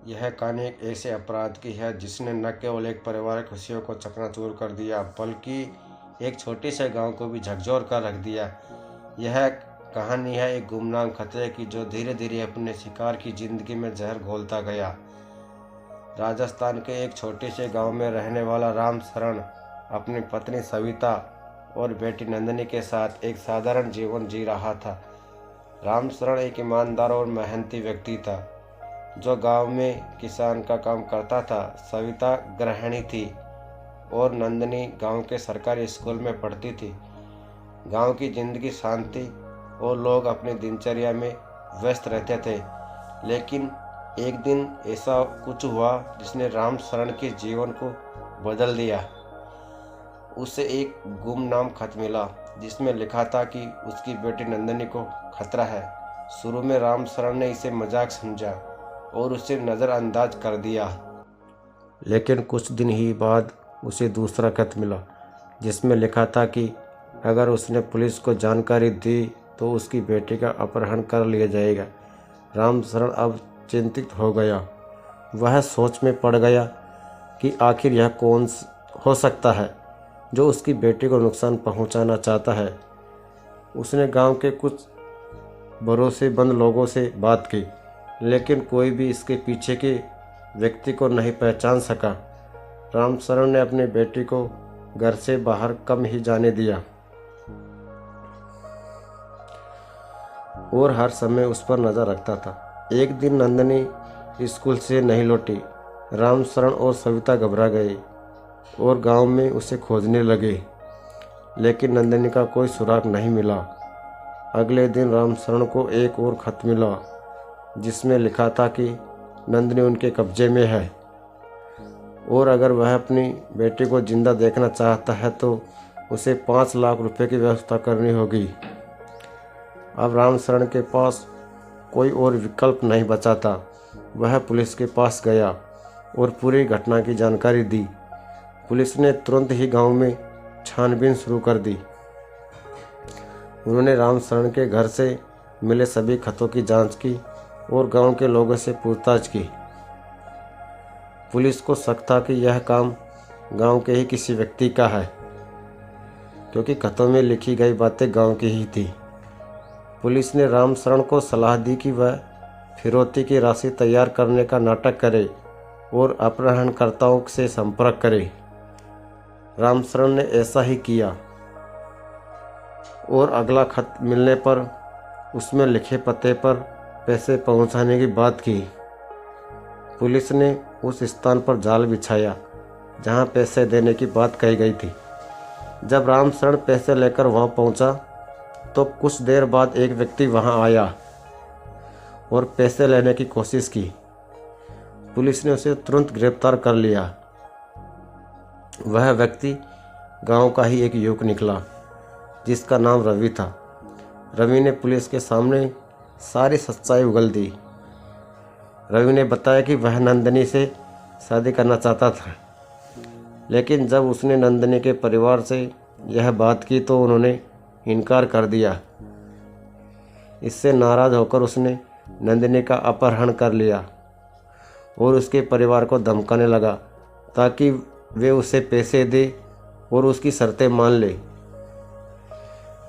यह कहानी एक ऐसे अपराध की है जिसने न केवल एक परिवार की खुशियों को चकनाचूर कर दिया बल्कि एक छोटे से गांव को भी झकझोर कर रख दिया। यह कहानी है एक गुमनाम खतरे की जो धीरे धीरे अपने शिकार की जिंदगी में जहर घोलता गया। राजस्थान के एक छोटे से गांव में रहने वाला राम शरण अपनी पत्नी सविता और बेटी नंदिनी के साथ एक साधारण जीवन जी रहा था। राम शरण एक ईमानदार और मेहनती व्यक्ति था जो गांव में किसान का काम करता था। सविता गृहिणी थी और नंदिनी गांव के सरकारी स्कूल में पढ़ती थी। गांव की जिंदगी शांत थी और लोग अपनी दिनचर्या में व्यस्त रहते थे। लेकिन एक दिन ऐसा कुछ हुआ जिसने राम शरण के जीवन को बदल दिया। उसे एक गुमनाम खत मिला जिसमें लिखा था कि उसकी बेटी नंदिनी को खतरा है। शुरू में राम शरण ने इसे मजाक समझा और उसे नज़रअंदाज कर दिया, लेकिन कुछ दिन ही बाद उसे दूसरा खत मिला जिसमें लिखा था कि अगर उसने पुलिस को जानकारी दी तो उसकी बेटी का अपहरण कर लिया जाएगा। राम शरण अब चिंतित हो गया। वह सोच में पड़ गया कि आखिर यह कौन हो सकता है जो उसकी बेटी को नुकसान पहुंचाना चाहता है। उसने गांव के कुछ भरोसेमंद लोगों से बात की, लेकिन कोई भी इसके पीछे के व्यक्ति को नहीं पहचान सका। राम शरण ने अपनी बेटी को घर से बाहर कम ही जाने दिया और हर समय उस पर नज़र रखता था। एक दिन नंदिनी स्कूल से नहीं लौटी। राम शरण और सविता घबरा गए और गांव में उसे खोजने लगे, लेकिन नंदिनी का कोई सुराग नहीं मिला। अगले दिन राम शरण को एक और खत मिला जिसमें लिखा था कि नंदिनी उनके कब्जे में है और अगर वह अपनी बेटी को जिंदा देखना चाहता है तो उसे 5 लाख रुपए की व्यवस्था करनी होगी। अब राम शरण के पास कोई और विकल्प नहीं बचा था। वह पुलिस के पास गया और पूरी घटना की जानकारी दी। पुलिस ने तुरंत ही गांव में छानबीन शुरू कर दी। उन्होंने राम शरण के घर से मिले सभी खतों की जांच की और गांव के लोगों से पूछताछ की। पुलिस को शक था कि यह काम गांव के ही किसी व्यक्ति का है, क्योंकि खतों में लिखी गई बातें गांव की ही थी। पुलिस ने राम शरण को सलाह दी कि वह फिरौती की राशि तैयार करने का नाटक करे और अपहरणकर्ताओं से संपर्क करे। राम शरण ने ऐसा ही किया और अगला खत मिलने पर उसमें लिखे पते पर पैसे पहुंचाने की बात की। पुलिस ने उस स्थान पर जाल बिछाया जहां पैसे देने की बात कही गई थी। जब राम शरण पैसे लेकर वहां पहुंचा तो कुछ देर बाद एक व्यक्ति वहां आया और पैसे लेने की कोशिश की। पुलिस ने उसे तुरंत गिरफ्तार कर लिया। वह व्यक्ति गांव का ही एक युवक निकला जिसका नाम रवि था। रवि ने पुलिस के सामने सारी सच्चाई उगल दी। रवि ने बताया कि वह नंदिनी से शादी करना चाहता था, लेकिन जब उसने नंदिनी के परिवार से यह बात की तो उन्होंने इनकार कर दिया। इससे नाराज होकर उसने नंदिनी का अपहरण कर लिया और उसके परिवार को धमकाने लगा ताकि वे उसे पैसे दे और उसकी शर्तें मान ले।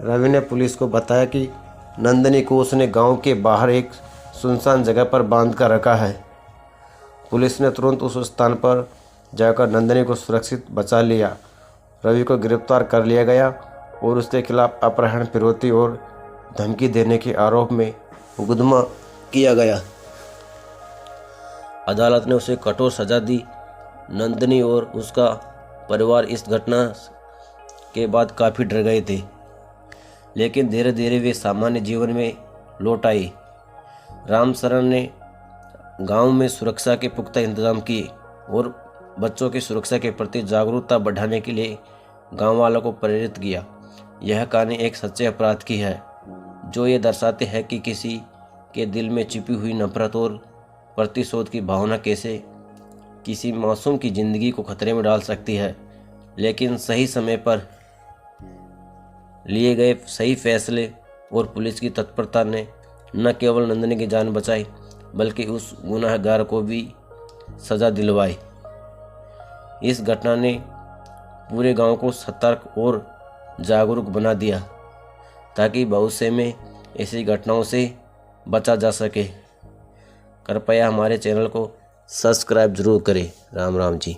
रवि ने पुलिस को बताया कि नंदिनी को उसने गांव के बाहर एक सुनसान जगह पर बांध कर रखा है। पुलिस ने तुरंत उस स्थान पर जाकर नंदिनी को सुरक्षित बचा लिया। रवि को गिरफ्तार कर लिया गया और उसके खिलाफ अपहरण, फिरौती और धमकी देने के आरोप में मुकदमा किया गया। अदालत ने उसे कठोर सजा दी। नंदिनी और उसका परिवार इस घटना के बाद काफ़ी डर गए थे, लेकिन धीरे धीरे वे सामान्य जीवन में लौट आई। राम शरण ने गांव में सुरक्षा के पुख्ता इंतजाम किए और बच्चों की सुरक्षा के प्रति जागरूकता बढ़ाने के लिए गांव वालों को प्रेरित किया। यह कहानी एक सच्चे अपराध की है जो ये दर्शाते हैं कि किसी के दिल में छिपी हुई नफरत और प्रतिशोध की भावना कैसे किसी मासूम की ज़िंदगी को खतरे में डाल सकती है। लेकिन सही समय पर लिए गए सही फैसले और पुलिस की तत्परता ने न केवल नंदिनी की जान बचाई बल्कि उस गुनहगार को भी सज़ा दिलवाई। इस घटना ने पूरे गांव को सतर्क और जागरूक बना दिया ताकि भविष्य में ऐसी घटनाओं से बचा जा सके। कृपया हमारे चैनल को सब्सक्राइब जरूर करें। राम राम जी।